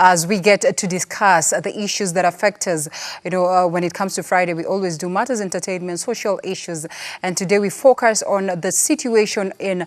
as we get to discuss the issues that affect us. You know, when it comes to Friday, we always do matters, entertainment, social issues. And today we focus on the situation in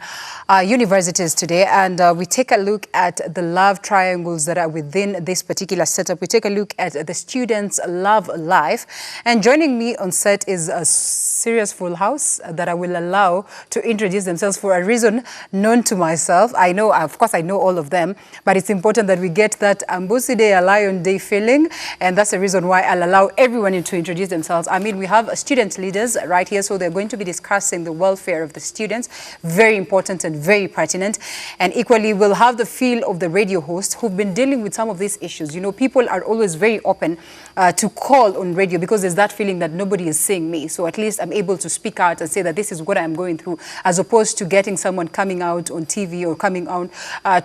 universities today. And we take a look at the love triangles that are within this particular setup. We take a look at the students' love life. And joining me on set is a serious full house that I will allow to introduce themselves for a reason known to myself. I know, of course, I know all of them, but it's important that we get that Mbusi Day, a Lion Day feeling. And that's the reason why I'll allow everyone to introduce themselves. I mean, we have student leaders right here, so they're going to be discussing the welfare of the students. Very important and very pertinent. And equally, we'll have the feel of the radio hosts who've been dealing with some of these issues. You know, people are always very open to call on radio because there's that feeling that nobody is seeing me. So at least I'm able to speak out and say that this is what I'm going through, as opposed to getting someone coming out on TV or coming out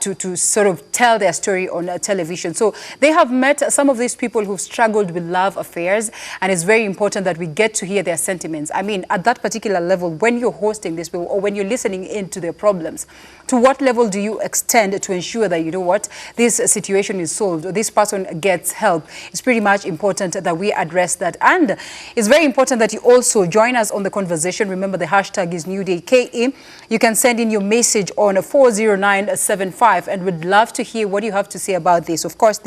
to sort of tell their story on television. So they have met some of these people who've struggled with love affairs, and it's very important that we get to hear their sentiments. I mean, at that particular level, when you're hosting this, or when you're listening into their problems, to what level do you extend to ensure that, you know what, this situation is solved, or this person gets help? It's pretty much important that we address that. And it's very important that you also join us on the conversation. Remember, the hashtag is NewDayKE. You can send in your message on 40975, and we'd love to hear what you have to say about this. Of course,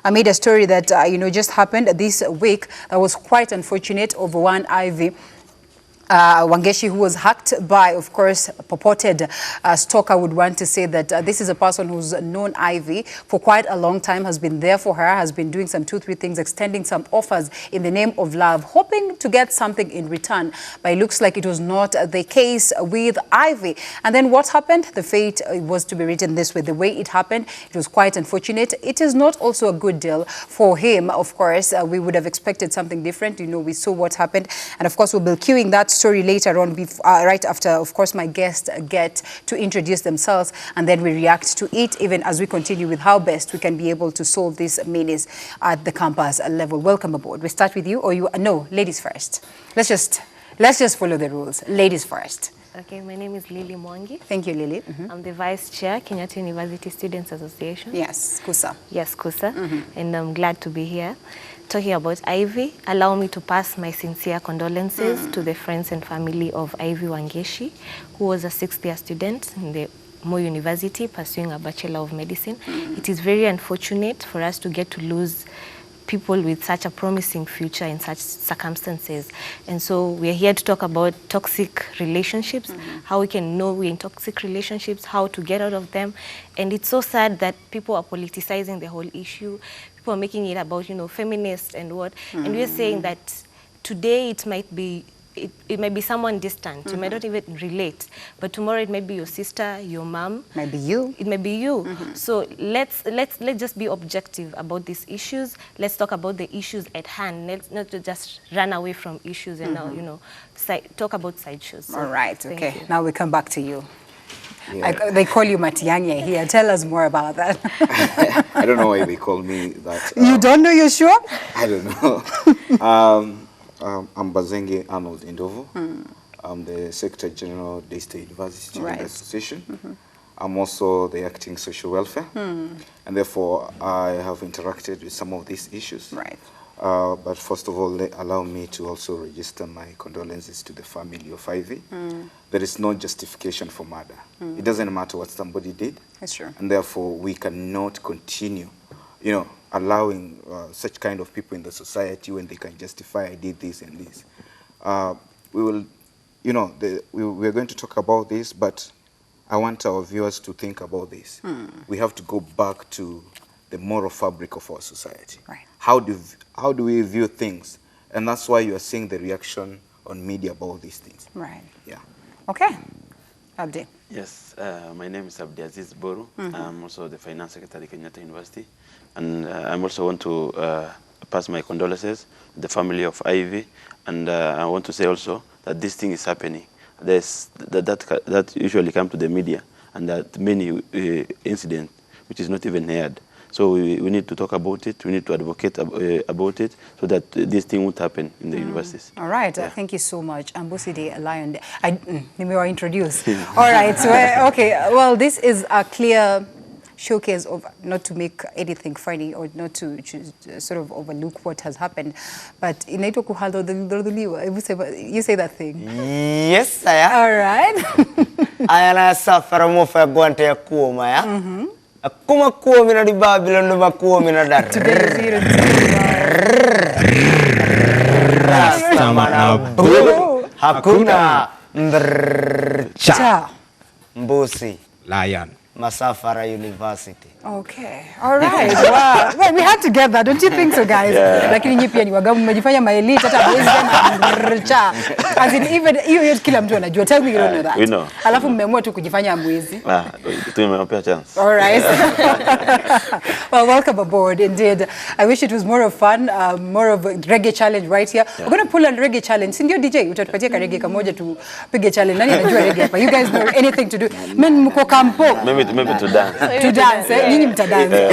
I made a story that, you know, just happened this week that was quite unfortunate over one Ivy. Wangeshi, who was hacked by, of course, a purported stalker. Would want to say that this is a person who's known Ivy for quite a long time, has been there for her, has been doing some 2-3 things, extending some offers in the name of love, hoping to get something in return. But it looks like it was not the case with Ivy. And then what happened? The fate was to be written this way. The way it happened, it was quite unfortunate. It is not also a good deal for him, of course. We would have expected something different. You know, we saw what happened. And of course, we'll be queuing that story later on, right after, of course, my guests get to introduce themselves, and then we react to it, even as we continue with how best we can be able to solve this menace at the campus level. Welcome aboard. We start with you, or you? No, ladies first. Let's just follow the rules. Ladies first. Okay, my name is Lily Mwangi. Thank you, Lily. I'm the Vice Chair, Kenyatta University Students Association. Yes, KUSA. Yes, KUSA. And I'm glad to be here talking about Ivy. Allow me to pass my sincere condolences to the friends and family of Ivy Wangeshi, who was a 6th-year student in the Moi University pursuing a Bachelor of Medicine. It is very unfortunate for us to get to lose people with such a promising future in such circumstances. And so we're here to talk about toxic relationships, how we can know we're in toxic relationships, how to get out of them. And it's so sad that people are politicizing the whole issue. People are making it about, you know, feminists and what. And we're saying that today it might be someone distant. You might not even relate. But tomorrow it might be your sister, your mom. Maybe you. It may be you. So let's just be objective about these issues. Let's talk about the issues at hand. Let's not just run away from issues and now, you know, talk about sideshows. So, all right. Okay. you. Now we come back to you. Yeah. They call you Matiang'i here. Tell us more about that. I don't know why they call me that. You don't know, you're sure? I don't know. I'm Bazengi Arnold Indovo. I'm the Secretary General of the State University Student Association. I'm also the acting social welfare. And therefore, I have interacted with some of these issues. Right. But first of all, allow me to also register my condolences to the family of Ivy. There is no justification for murder. It doesn't matter what somebody did. That's true. And therefore, we cannot continue, you know, allowing such kind of people in the society when they can justify I did this and this. We will, you know, we're going to talk about this, but I want our viewers to think about this. We have to go back to the moral fabric of our society. Right. How do we view things? And that's why you are seeing the reaction on media about these things. Right. Yeah. Okay. Abdi. Yes, my name is Abdi Aziz Boru. I'm also the Finance Secretary at Kenyatta University. And I also want to pass my condolences to the family of Ivy. And I want to say also that this thing is happening. That usually comes to the media, and that many incidents which is not even heard. So we need to talk about it. We need to advocate about it so that this thing won't happen in the universities. All right. Yeah. Thank you so much. Mbusi Day, Lion Day. Let me introduce. All right. So, okay. Well, this is a clear showcase of, not to make anything funny or not to sort of overlook what has happened, but inaitwa kuhadhululiwa. You say that thing. Yes, I am. All right. Ayana safara mo fa gwante ya kuoma ya. Akuma kuomi na di Babylon no makuomi na dar. Hakuna Cha. Mbusi. Lion. Masafara University. Okay. All right. Wow. Well, we had to get that. Don't you think so, guys? Lakini nyinyi pia ni wagamu, mmejifanya maelite hata mwezi sema cha. As in even hiyo kila mtu anajua. Tell me you don't know that. We know. Alafu mmeamua tu kujifanya mwezi. Tumewapea chance. All right. Well, welcome aboard. Indeed, I wish it was more of fun, more of a reggae challenge right here. We're going to pull a reggae challenge. Sindio DJ, utatupatia ka reggae kamoja tupige challenge. Nani anajua reggae hapa? You guys know anything to do? Men mko kampo. Maybe to dance. To dance, eh? Nyinyi mtadance.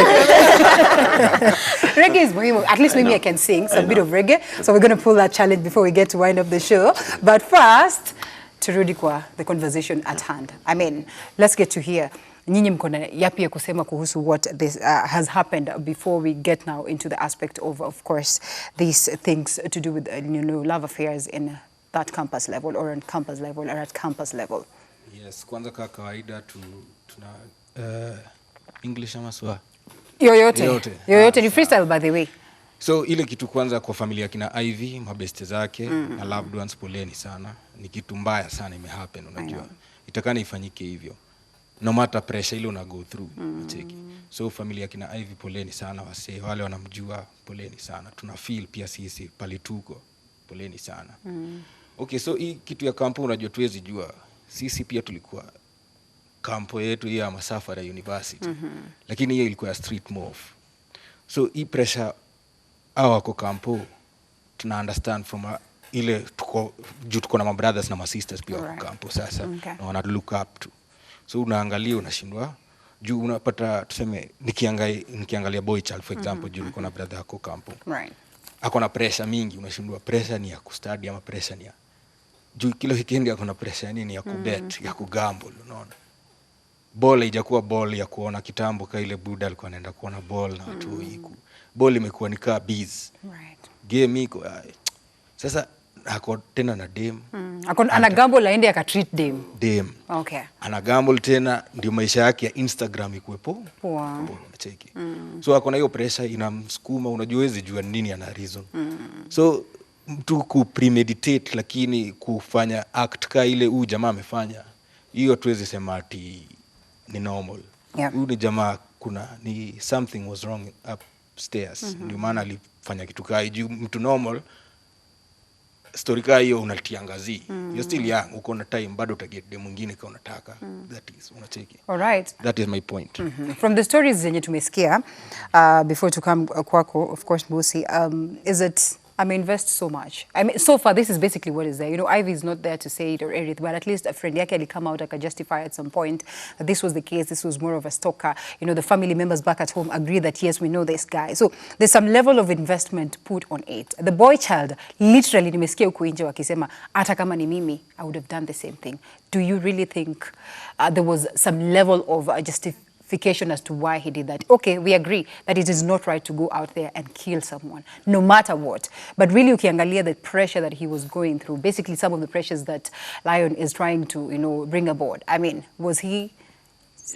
Reggae is muhimu. At least maybe I can sing some bit of reggae. So we're going to pull that challenge before we get to wind up the show. But first, turudi kwa the conversation at hand. I mean, let's get to hear. Nyinyi mko na yapi ya kusema kuhusu what this has happened before we get now into the aspect of course, these things to do with, love affairs in that campus level or on campus level or at campus level. Yes, kwanza kwa kawaida tuna English ama Swahili? Yoyote ni freestyle by the way. So ile kitu kwanza kwa familia kina Ivy, mabeste zake na loved ones, poleni sana. Ni kitu mbaya sana imehappen, unajua. Itakana ifanyike hivyo. No matter pressure ile una go through, unacheki. So familia kina Ivy, poleni sana wasee, wale wanamjua, poleni sana. Tuna feel pia sisi pale tuko, poleni sana. Okay, so hii kitu ya kampo unajua tuwezi jua. Sisi pia tulikuwa kampo yetu ya Masafara University. Lakini hiyo ilikuwa street move. So hii pressure wako kampo tuna understand from ile tuko na my brothers na my sisters pia wako kampo sasa. Na wana look up to. So unaangalia unashindwa juu unapata tuseme nikiangalia boy child for example juu niko na brother yako kampo. Right. Ako na pressure mingi, unashindwa pressure ni ya kustudy ama pressure ni ya juu kila weekend ako na pressure nini ya kubet, ya kugamble, unaona. Ball haijakuwa ball ya kuona kitambo ka ile buda alikuwa anaenda kuona ball na watu hiku. Ball imekuwa ni kaa biz. Right. Game iko sasa ako tena na dem. Ana gamble aende akatreat dem. Dem. Okay. Ana gamble tena ndio maisha yake ya Instagram ikuepo. Wow. Unacheki. So ako na hiyo pressure inamsukuma, unajua hizi jua nini ana reason. So mtu ku premeditate lakini kufanya act ka ile huyu jamaa amefanya, hiyo tuwezi sema ati ni normal. Huyu ni jamaa ni something was wrong upstairs. Ndio maana alifanya kitu kai juu mtu normal story kai hiyo unatiangazi. You're still young, uko na time bado utaget dem mwingine kama unataka. That is unacheki. All right. That is my point. From the stories zenye tumesikia before to come kwako, of course Mbusi, is it invest so much. I mean, so far, this is basically what is there. Ivy is not there to say it or anything, but at least a friend yake come out, justify at some point that this was the case, this was more of a stalker. The family members back at home agree that, yes, we know this guy. So there's some level of investment put on it. The boy child, literally, nimesikia huko nje wakisema, hata kama ni mimi, I would have done the same thing. Do you really think there was some level of justification as to why he did that? Okay, we agree that it is not right to go out there and kill someone, no matter what. But really, ukiangalia the pressure that he was going through, basically some of the pressures that Lion is trying to, bring aboard. I mean, was he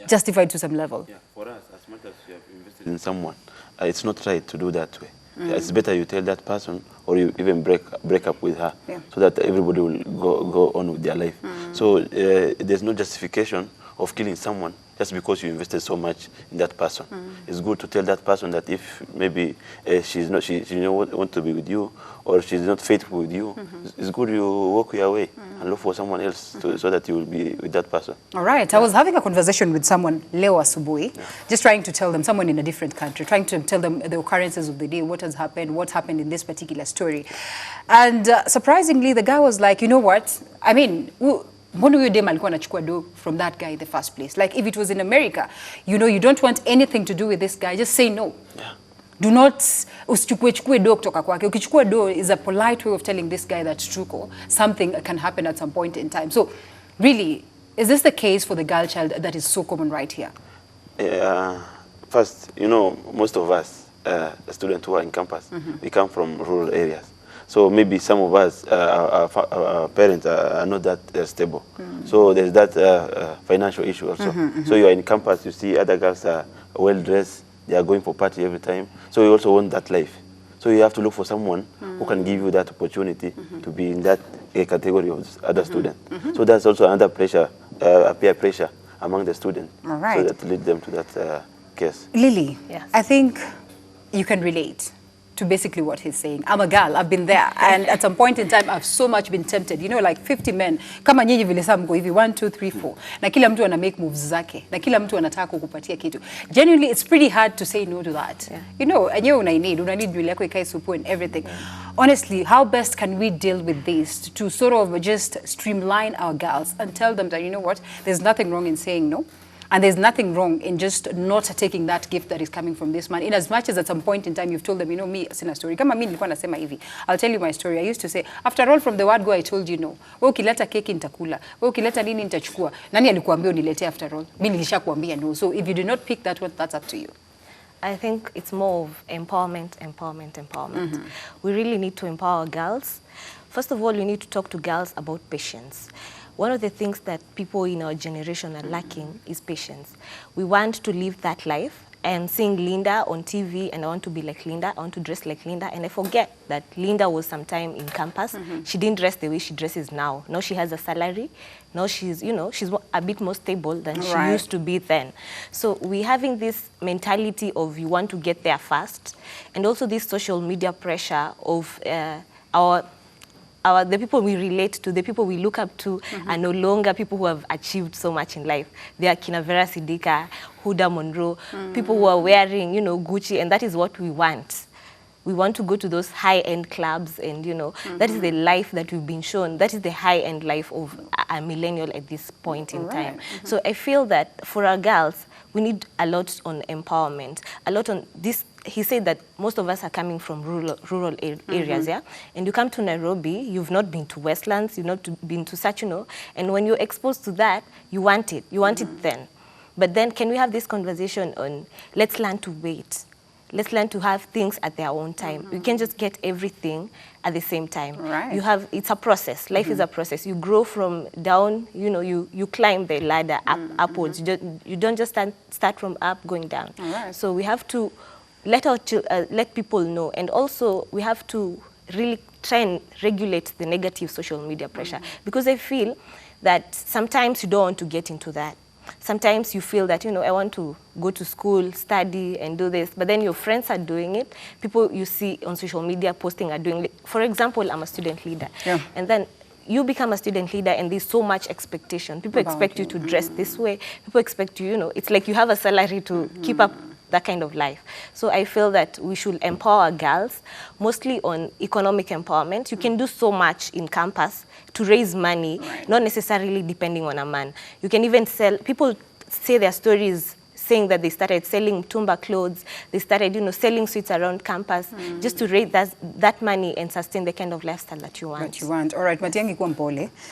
justified to some level? Yeah, for us, as much as you have invested in someone, it's not right to do that way. It's better you tell that person or you even break up with her so that everybody will go on with their life. So there's no justification of killing someone just because you invested so much in that person. It's good to tell that person that if maybe she don't want to be with you or she's not faithful with you, it's good you walk your way and look for someone else so that you will be with that person. All right. I was having a conversation with someone, Leo Asubuhi, just trying to tell them, someone in a different country, trying to tell them the occurrences of the day, what happened in this particular story. And surprisingly, the guy was like, you know what? I mean, mbona huyo dem alikuwa anachukua do from that guy in the first place? Like if it was in America, you don't want anything to do with this guy, just say no. Yeah. Do not usichukue do kutoka kwake. Ukichukua do is a polite way of telling this guy that truko, something can happen at some point in time. So really, is this the case for the girl child that is so common right here? first, you know, most of us, students who are in campus, we come from rural areas. So maybe some of us, our parents are not that stable. So there's that financial issue also. So you are in campus, you see other girls are well-dressed, they are going for party every time. So you also want that life. So you have to look for someone who can give you that opportunity to be in that category of other students. So that's also another pressure, peer pressure among the students. All right. So that leads them to that case. Lily, Yes. I think you can relate to basically what he's saying. I'm a girl, I've been there, and at some point in time, I've so much been tempted. You know, like 50 men, kama nyinyi vile saa mko hivi, 1, 2, 3, 4, na kila mtu ana make moves zake, na kila mtu anataka kukupatia kitu. Genuinely, it's pretty hard to say no to that. Yeah. You know, enyewe una need nywele yako ikae supu and everything. Honestly, how best can we deal with this to sort of just streamline our girls and tell them that, you know what, there's nothing wrong in saying no. And there's nothing wrong in just not taking that gift that is coming from this man. In as much as at some point in time you've told them, you know, me, sina story. Kama mimi nilikuwa nasema hivi, I'll tell you my story. I used to say, after all, from the word go, I told you no. Wewe ukileta keki nitakula. Wewe ukileta nini nitachukua. Nani alikuambia uniletee after all? Mimi nilishakuambia no. So if you do not pick that one, that's up to you. I think it's more of empowerment. We really need to empower girls. First of all, we need to talk to girls about patience. One of the things that people in our generation are lacking is patience. We want to live that life and seeing Linda on TV, and I want to be like Linda, I want to dress like Linda, and I forget that Linda was sometime in campus. She didn't dress the way she dresses now. Now she has a salary. Now she's, you know, she's a bit more stable than she used to be then. So we're having this mentality of you want to get there fast, and also this social media pressure of the people we relate to, the people we look up to are no longer people who have achieved so much in life. They are Kina Vera Sidika, Huda Monroe, people who are wearing, you know, Gucci, and that is what we want. We want to go to those high-end clubs, and, you know, that is the life that we've been shown. That is the high-end life of a millennial at this point in time. So I feel that for our girls, we need a lot on empowerment, a lot on this. He said that most of us are coming from rural areas, yeah? And you come to Nairobi, you've not been to Westlands, you've not been to Sachino, and when you're exposed to that, you want it then. But then can we have this conversation on, let's learn to wait. Let's learn to have things at their own time. You can't just get everything at the same time. Right. You have, it's a process. Life is a process. You grow from down, you know, you climb the ladder upwards. You don't just start from up going down. Right. So we have to let people know, and also we have to really try and regulate the negative social media pressure, because I feel that sometimes you don't want to get into that. Sometimes you feel that, you know, I want to go to school, study, and do this, but then your friends are doing it. People you see on social media posting are doing it. For example, I'm a student leader, and then you become a student leader and there's so much expectation. People expect you to dress this way. People expect you, you know, it's like you have a salary to keep up that kind of life. So I feel that we should empower girls, mostly on economic empowerment. You can do so much in campus to raise money, not necessarily depending on a man. You can even sell, people say their stories saying that they started selling Tumba clothes, they started, you know, selling sweets around campus, just to raise that money and sustain the kind of lifestyle that you want. All right, Matiangi kwa mpole.